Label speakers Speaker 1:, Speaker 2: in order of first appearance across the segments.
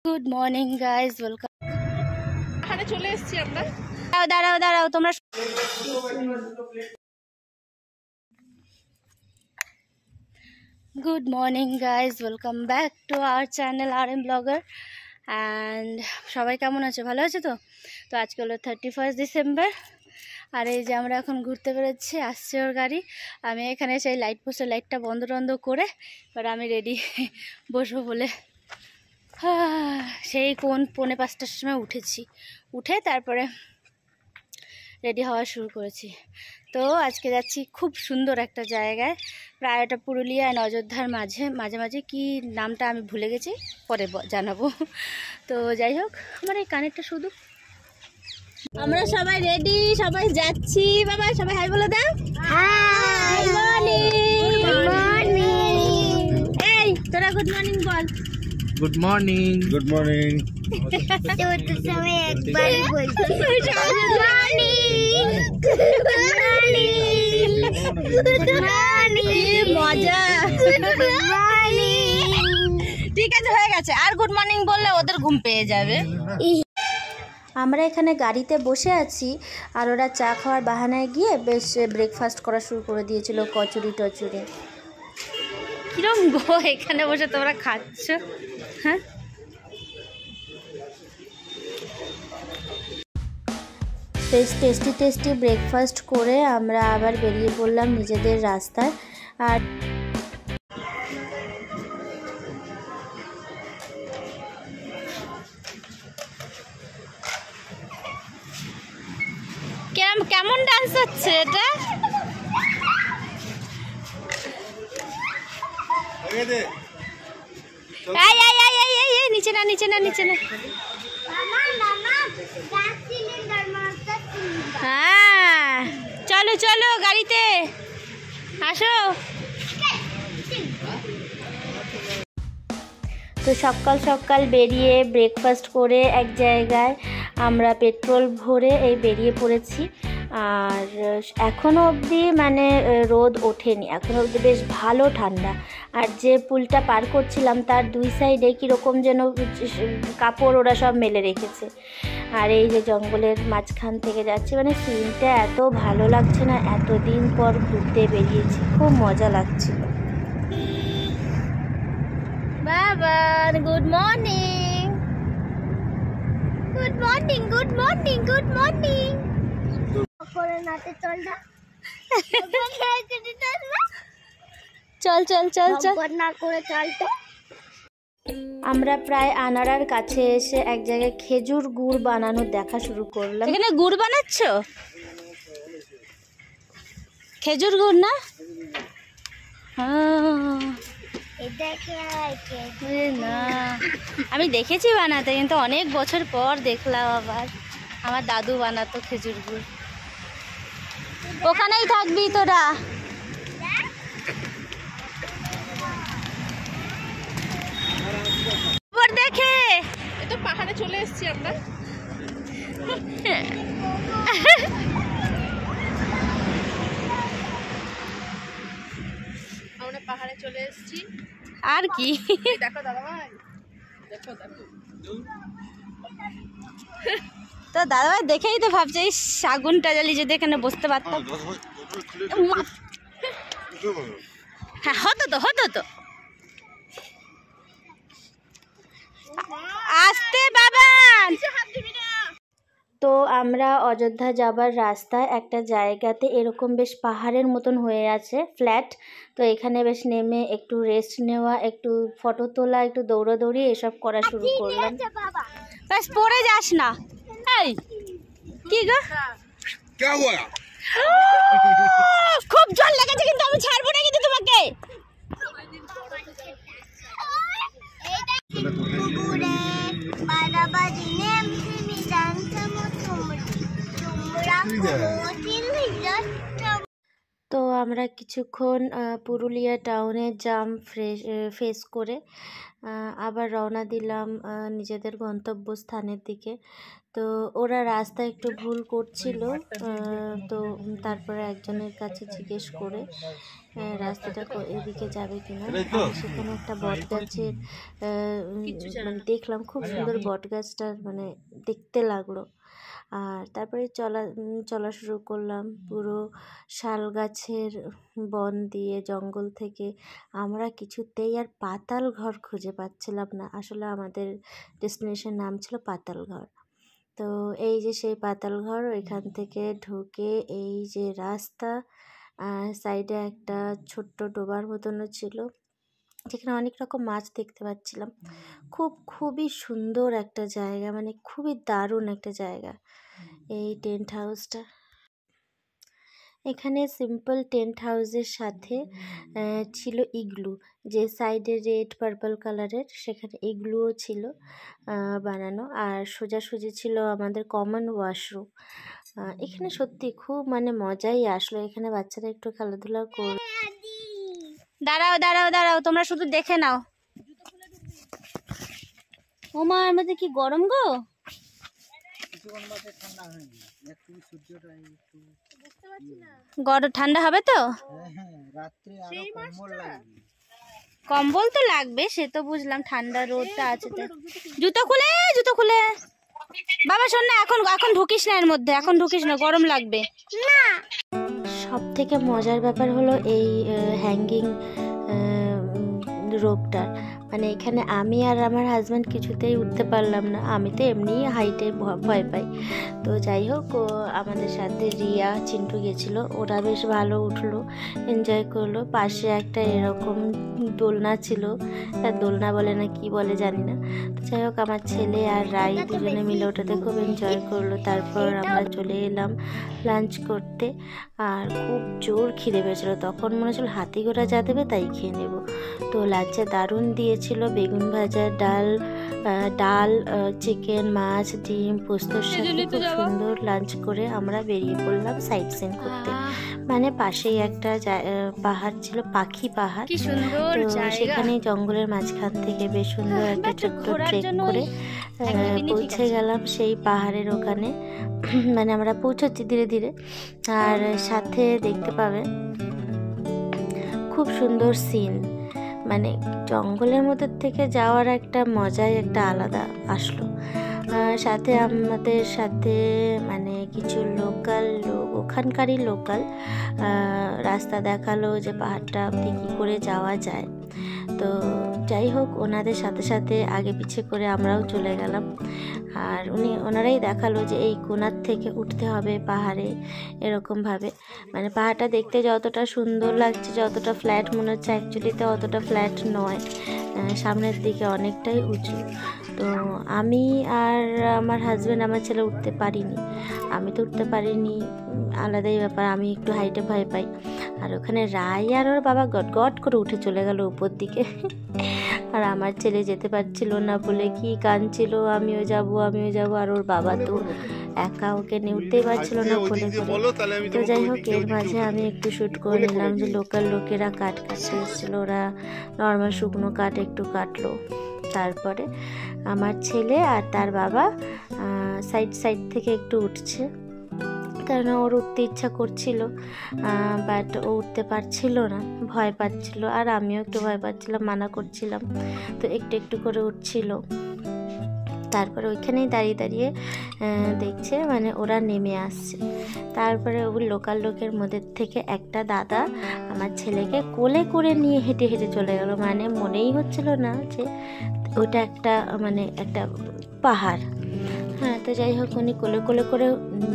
Speaker 1: Good morning guys, welcome.
Speaker 2: এখানে চলে এসেছি আমরা।
Speaker 1: দাঁড়াও দাঁড়াও তোমরা। Good morning guys, welcome back to our channel RM blogger. And সবাই কেমন আছে? ভালো আছে তো? তো আজকে হলো 31 ডিসেম্বর। আর এই যে আমরা এখন ঘুরতে বেরোচ্ছি, আসছে ওর গাড়ি। আমি এখানে সেই লাইট পোস্টের লাইটটা বন্ধ করে এবার আমি রেডি বসবো বলে সেই কোন 4:45টার সময় উঠে তারপরে রেডি হওয়া শুরু করেছি। তো আজকে যাচ্ছি খুব সুন্দর একটা জায়গায়, প্রায় এটা পুরুলিয়া আর অযোধ্যার মাঝে কি নামটা আমি ভুলে গেছি, পরে জানাবো। তো যাই হোক, আমার এই কানেরটা শুধু। আমরা সবাই রেডি, সবাই যাচ্ছি। বাবা সবাই হাই বলে দাও। Hi morning. এই তোরা গুড মর্নিং বল।
Speaker 3: Good morning. Good morning.
Speaker 4: তো সবাই একবারই বলছি গুড মর্নিং।
Speaker 1: মজা। ঠিক আছে, হয়ে গেছে। আর গুড মর্নিং বললে ওদের ঘুম পেয়ে যাবে। আমরা এখানে গাড়িতে বসে আছি আর ওরা চা খাওয়ার বাহানায় গিয়ে বেশ ব্রেকফাস্ট করা শুরু করে দিয়েছিল, কচুরি টচুরি। কিরম গো এখানে বসে তোমরা খাচ্ছ? হ্যাঁ, বেশ টেস্টি ব্রেকফাস্ট করে আমরা আবার বেরিয়ে পড়লাম নিজেদের রাস্তায়। আর কেমন ডান্স হচ্ছে এটা? নিচে না। হ্যাঁ চলো গাড়িতে আসো। তো সকাল বেরিয়ে ব্রেকফাস্ট করে এক জায়গায় আমরা পেট্রোল ভরে বেরিয়ে পড়েছি। আর এখনও অবধি মানে রোদ ওঠেনি, এখনও অবধি বেশ ভালো ঠান্ডা। আর যে পুলটা পার করছিলাম তার দুই সাইডে কীরকম যেন কাপড় ওরা সব মেলে রেখেছে। আর এই যে জঙ্গলের মাঝখান থেকে যাচ্ছে, মানে সিনটা এত ভালো লাগছে না, এতদিন পর ঘুরতে বেরিয়েছি, খুব মজা লাগছিল। বাবা গুড মর্নিং। চল
Speaker 4: না করে চলতে।
Speaker 1: আমরা প্রায় আনাড়ার কাছে এসে এক জায়গায় খেজুর গুড় বানানোর দেখা শুরু করলাম। এখানে গুড় বানাচ্ছ? খেজুর গুড় না? না, আমি দেখেছি বানাতে, কিন্তু অনেক বছর পর দেখলাম আবার। আমার দাদু বানাতো খেজুর গুড়। ওখানেই থাকবি তোরা। দেখে
Speaker 2: তো পাহাড়ে চলে এসেছি আমরা। আমরা পাহাড়ে চলে এসেছি।
Speaker 1: আর কি
Speaker 2: দেখো দাদা ভাই, দেখো
Speaker 1: তো দাদা ভাই দেখেই তো ভাবছে এই শাগুনটা জ্বালি যদি এখানে বসতে পারতাম। হ্যাঁ হতো তো আসতে বাবা। তো আমরা অযোধ্যা যাবার রাস্তায় একটা জায়গাতে এরকম বেশ পাহাড়ের মতন হয়ে আছে, ফ্ল্যাট। তো এখানে বেশ নেমে একটু রেস্ট নেওয়া, একটু ফটো তোলা, একটু দৌড়াদৌড়ি এসব করা শুরু করলাম। ব্যাস পড়ে যাস না। এই কি গো, খুব জল লেগেছে, কিন্তু আমি ছাড়বো না কিন্তু তোমাকে। তো আমরা কিছুক্ষণ পুরুলিয়া টাউনে জাম ফেস করে আবার রওনা দিলাম নিজেদের গন্তব্যস্থানের দিকে। তো ওরা রাস্তা একটু ভুল করছিল, তো তারপরে একজনের কাছে জিজ্ঞেস করে রাস্তাটা এদিকে যাবে কিনা। সেখানে একটা বট গাছের মানে দেখলাম, খুব সুন্দর বট গাছটার মানে দেখতে লাগলো। আর তারপরে চলা শুরু করলাম পুরো শাল গাছের বন দিয়ে, জঙ্গল থেকে। আমরা কিছুতেই আর পাতাল ঘর খুঁজে পাচ্ছিলাম না। আসলে আমাদের ডেস্টিনেশন নাম ছিল পাতাল ঘর। তো এই যে সেই পাতাল ঘর, এখান থেকে ঢুকে এই যে রাস্তা, সাইডে একটা ছোট্ট ডোবার মতনও ছিল, যেখানে অনেক রকম মাছ দেখতে পাচ্ছিলাম। খুবই সুন্দর একটা জায়গা, মানে খুবই দারুণ একটা জায়গা এই টেন্ট হাউসটা। এখানে সিম্পল টেন্ট হাউসের সাথে ছিল ইগলু, যে সাইডে রেড পার্পল কালারের, সেখানে ইগলুও ছিল বানানো। আর সোজাসুজি ছিল আমাদের কমন ওয়াশরুম। এখানে সত্যি খুব মানে মজাই আসলো। এখানে বাচ্চারা একটু খেলাধুলা করে। দাঁড়াও, তোমরা শুধু দেখে নাও। ওমা, এর মধ্যে কি গরম গো! ঠান্ডা হবে তো, কম্বল তো লাগবে, সে তো বুঝলাম, ঠান্ডা রোদটা আছে তো। জুতো খুলে বাবা, শোন না, এখন ঢুকিস না এর মধ্যে, এখন ঢুকিস না, গরম লাগবে। সব থেকে মজার ব্যাপার হলো এই হ্যাঙ্গিং রোপটার। মানে এখানে আমি আর আমার হাজব্যান্ড কিছুতেই উঠতে পারলাম না। আমি তো এমনিই হাইটে ভয় পাই। তো যাই হোক, আমাদের সাথে রিয়া, চিন্টু গেছিলো, ওরা বেশ ভালো উঠলো, এনজয় করলো। পাশে একটা এরকম দোলনা ছিল, দোলনা বলে না কি বলে জানি না। তো যাই হোক, আমার ছেলে আর রাই দুজনে মিলে ওটাতে খুব এনজয় করলো। তারপর আমরা চলে এলাম লাঞ্চ করতে। আর খুব জোর খিদে পেয়েছিলো, তখন মনে হচ্ছিল হাতি ঘোড়া যা দেবে তাই খেয়ে নেব। তো লাঞ্চে দারুণ দিয়েছিল, বেগুন ভাজা, ডাল, চিকেন, মাছ, ডিম, পোস্তর সাথে খুব সুন্দর লাঞ্চ করে আমরা বেরিয়ে পড়লাম সাইট সিন করতে। মানে পাশেই একটা পাহাড় ছিল, পাখি পাহাড়। তো সেখানে জঙ্গলের মাঝখান থেকে বেশ সুন্দর একটা ছোট্ট ট্রেক করে পৌঁছে গেলাম সেই পাহাড়ের ওখানে। মানে আমরা পৌঁছাচ্ছি ধীরে ধীরে। আর সাথে দেখতে পাবে খুব সুন্দর সিন, মানে জঙ্গলের মধ্যে থেকে যাওয়ার একটা মজাই একটা আলাদা আসলো। সাথে আমাদের সাথে মানে কিছু লোকাল লোক, ওখানকারই লোকাল, রাস্তা দেখালো যে পাহাড়টা অবধি কী করে যাওয়া যায়। তো যাই হোক, ওনাদের সাথে সাথে আগে পিছে করে আমরাও চলে গেলাম। আর ওনারাই দেখালো যে এই কোণার থেকে উঠতে হবে পাহাড়ে, এরকমভাবে। মানে পাহাড়টা দেখতে যতটা সুন্দর লাগছে, যতটা ফ্ল্যাট মনে হচ্ছে, অ্যাকচুয়ালিতে অতটা ফ্ল্যাট নয়, সামনের দিকে অনেকটাই উঁচু। তো আমি আর আমার হাজব্যান্ড, আমার ছেলে উঠতে পারিনি। আমি তো উঠতে পারিনি, আলাদাই ব্যাপার, আমি একটু হাইটে ভয় পাই। আর ওখানে রাই আর ওর বাবা গট করে উঠে চলে গেল উপর দিকে। আর আমার ছেলে যেতে পারছিল না বলে কি কাঁদছিল, আমিও যাব। আর ওর বাবা তো একা, ওকে নিয়ে উঠতেই পারছিল না কোলে করে। তো যাই হোক, এর মাঝে আমি একটু শ্যুট করে নিলাম যে লোকাল লোকেরা কাঠ কাটতে এসেছিলো, ওরা নর্মাল শুকনো কাঠ একটু কাটলো। তারপরে আমার ছেলে আর তার বাবা সাইড থেকে একটু উঠছে, কারণ ওর উঠতে ইচ্ছা করছিল, বাট ও উঠতে পারছিল না, ভয় পাচ্ছিল। আর আমিও একটু ভয় পাচ্ছিলাম, মানা করছিলাম। তো একটু করে উঠছিল। তারপরে ওইখানেই দাঁড়িয়ে দেখছে, মানে ওরা নেমে আসছে। তারপরে ওই লোকাল লোকের মধ্যে থেকে একটা দাদা আমার ছেলেকে কোলে করে নিয়ে হেঁটে চলে গেল। মানে মনেই হচ্ছিল না যে ওটা একটা পাহাড়। হ্যাঁ, তো যাই হোক, উনি কোলে করে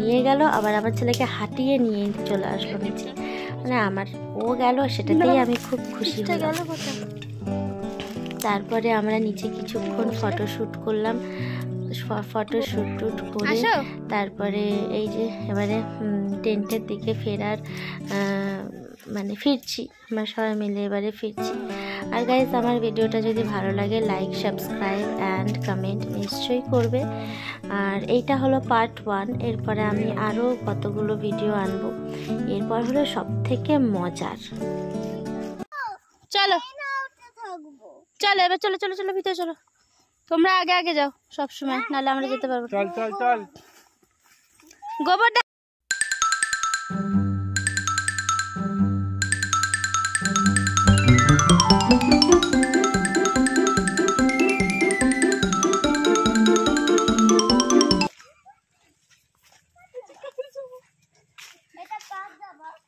Speaker 1: নিয়ে গেল, আবার আমার ছেলেকে হাঁটিয়ে নিয়ে চলে আসলো নিচে। মানে ও গেল, সেটাতেই আমি খুব খুশি হলাম। তারপরে আমরা নিচে কিছুক্ষণ ফটোশ্যুট করলাম। ফটোশ্যুট করে তারপরে এই যে এবারে টেন্টের দিকে ফেরার মানে ফিরছি, আমরা সবাই মিলে এবারে ফিরছি। আর গাইজ, আমার ভিডিওটা যদি ভালো লাগে, লাইক, সাবস্ক্রাইব অ্যান্ড কমেন্ট নিশ্চয়ই করবে। আর এইটা হলো পার্ট 1। এরপরে আমি আরও কতগুলো ভিডিও আনবো। এরপর হলো সব থেকে মজার, চলো চলো এবার চলো চলো চলো ভিতরে চলো। তোমরা আগে আগে যাও সব সময়, নাহলে আমরা যেতে পারবো না।
Speaker 3: চল চল চল।
Speaker 1: গোবরটা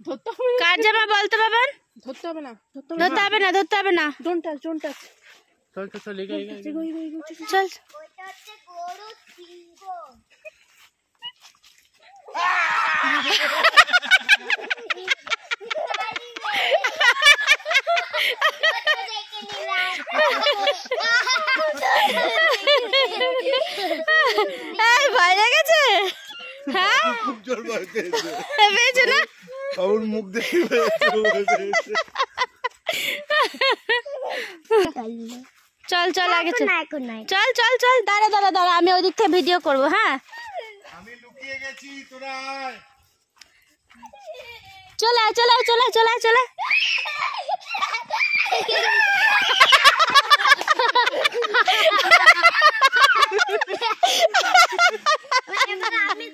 Speaker 2: ধরতে হবে
Speaker 1: কার জামা বলতে পারবেন?
Speaker 2: ধরতে হবে না
Speaker 1: ধরতে হবে না, ধরতে হবে না।
Speaker 2: Don't touch don't touch.
Speaker 3: চল চল চল এগিয়ে এগিয়ে।
Speaker 1: চল
Speaker 4: ওটা হচ্ছে গরু সিংহ।
Speaker 1: এই ভয় লেগেছে? হ্যাঁ
Speaker 3: খুব জোর ভয় পেয়েছে।
Speaker 1: পেয়েছে না?
Speaker 3: আমার মুখ দেখে পেয়েছে।
Speaker 1: চল চল আগে চল।
Speaker 4: এখন নাই।
Speaker 1: চল চল চল, দাঁড়া দাঁড়া দাঁড়া, আমি ওই দিক থেকে ভিডিও করবো। হ্যাঁ
Speaker 3: আমি লুকিয়ে গেছি, তোরা আয়।
Speaker 1: চলে আয় চলে আয় চলে আয় চলে আয় চলে আয়।
Speaker 4: আমি